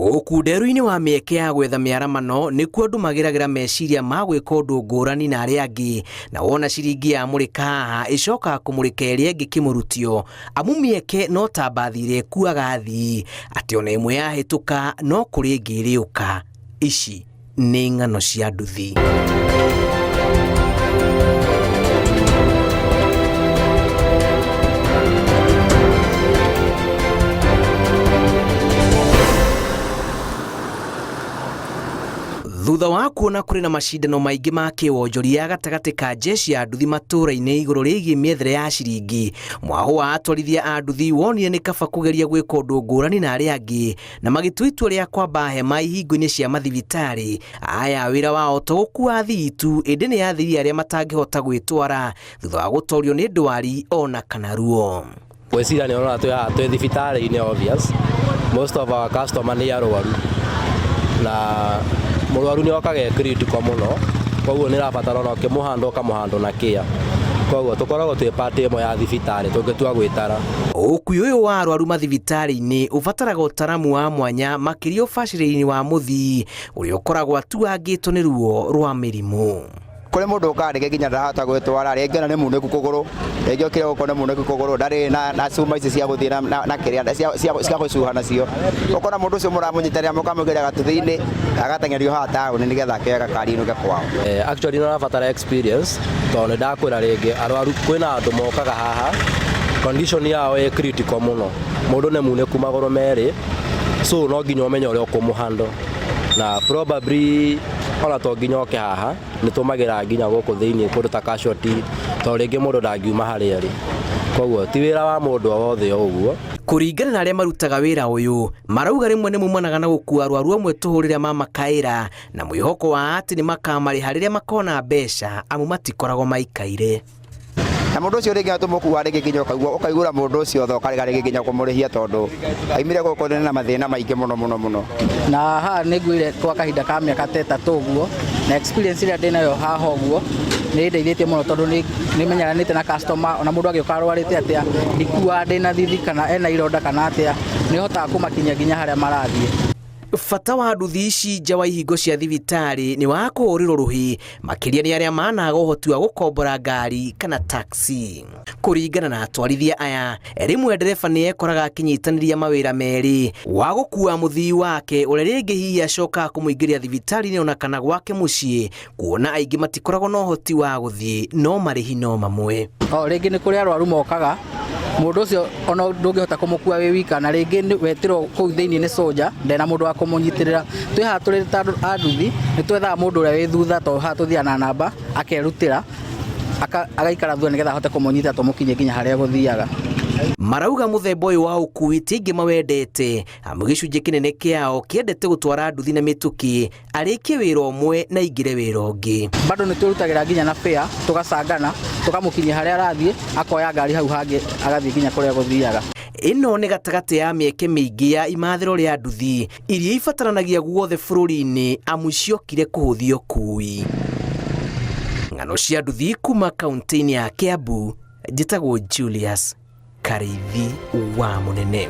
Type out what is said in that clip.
Ukunderu-ini wa mieke ya gwetha miaramano nikuo andu magiragira meciria ma gwika undu ngurani na aria angi, na wona ciringi ya murika haha icoka kumurika iria ingi kimurutio, amu mieke no ta mbathi iria ikuaga athii, ati ona imwe yahituka no kuri ingi iriuka. Ici ni ng'ano cia nduthi. Thutha wa kuona kuri na macindano maingi ma kiwonjoria gatagati ka jeshi ya nduthi matura-ini iguru rigie miethere ya ciringi, mwaho wa atwarithia a nduthi wonire ni kaba kugeria gwika undu ngurani na aria angi, na magitua itua ria kwamba hema ihingo-ini cia mathibitari aya wira wao to gukua athii tu, indi ni athii aria matangihota gwitwara thutha wa gutorio ni ndwari ona kana ruo. Gwicira ni ona twi thibitari-ini obvious, most of our customer ni arwaru na murwaru ni okaga critical muno, koguo ni rabatara no kimuhando kamuhando na kia, koguo tukoragwo twi party imo ya thibitari tungitua gwitara. Ukui uyu wa arwaru mathibitari-ini ubataraga utaramu wa mwanya makiria ubaciriri-ini wa muthii uria ukoragwo atuangitwo ni ruo rwa mirimu. Kuri mundu ukarege ginya ndahota gwitwara ringi na ni muniku kuguru ringi ukire gukona muniku kuguru ndari na cuma ici cia guthira na kiria cia gucuha nacio, ukona mundu ucio muramunyitira mukamugeria gatuthi-ini agatengerio ha tauni nigetha kega karinuke kwao. Actually no rabatara experience tondu ndakwira ringi arwaru kwina andu mokaga haha condition yao e critical muno, mundu ne muniku maguru meri, so no nginya umenye uria ukumuhando na probably ona to nginya oke haha ni tumagira nginya guku thiini kundu ta casualty to ringi mundu ndangiuma haria ri, koguo ti wira wa mundu wothe uguo. Kuringana na aria marutaga wira uyu marauga rimwe ni mumanaga na gukua arwaru amwe tuhurire mamakaira na mwihoko wa ati ni makamariha riria makona mbeca amu matikoragwo maikaire. Na mundu ucio ringi atumukuwa ringi nginya ukaigura mundu ucio tho kariga ringi nginya kumurihia tondu aimire guku na mathina maingi muno. Na haha niguire kwa kahinda ka miaka 3 uguo, na experience ria ndinayo haha uguo ni ndeithĩtie muno tondu ni menyaranite na customer, ona mundu agioka arwarite atia ndikua ndina thithi kana ena ironda kana atia ni hotaga kumakinya nginya haria marathie. Fata wa nduthi ici nja wa ihingo cia thibitari ni wa kuhurirwo ruhi makiria ni aria managa uhoti wa gukombora ngari kana taxi. Kuringana na atwarithia aya, rimwe ndereba ni ekoraga akinyitaniria mawira meri wa gukua muthii wake uria ringi hihi acoka kumuingiria thibitari-ini ona kana gwake mucii, kuona aingi matikoragwo na uhoti wa guthii no marihi no mamwe. Ringi ni kuri arwaru mokaga mundu ucio ona ndungihota kumukua wi wika, na ringi wetiro kuu thiini ni soja ndena mundu wa kumunyitirira. Twi haha turi ta anduthi ni twethaga mundu uria wi thutha to haha tuthia na namba akerutira agaikara thutha nigetha ahote kumunyita tumukinye nginya haria guthiaga. Marauga muthemba uyu wa ukui ti ingi mawendete, amu gicunji kinene kiao kiendete gutwara nduthi na mituki arikie wira umwe na ingire wira ungi. Bado ni turutagira nginya na fare tugacangana tukamukinyia haria arathie akoya ngari hau hangi agathie nginya kuria guthiaga. Ino ni gatagati ya mieke mingi ya imathiro ria nduthi iria ibataranagia guothe bururi-ini amu ciokire kuhuthia ukui. Ng'ano cia nduthi kuma kaunti-ini ya Kiambu, njitagwo Julius Karithi wa Munene.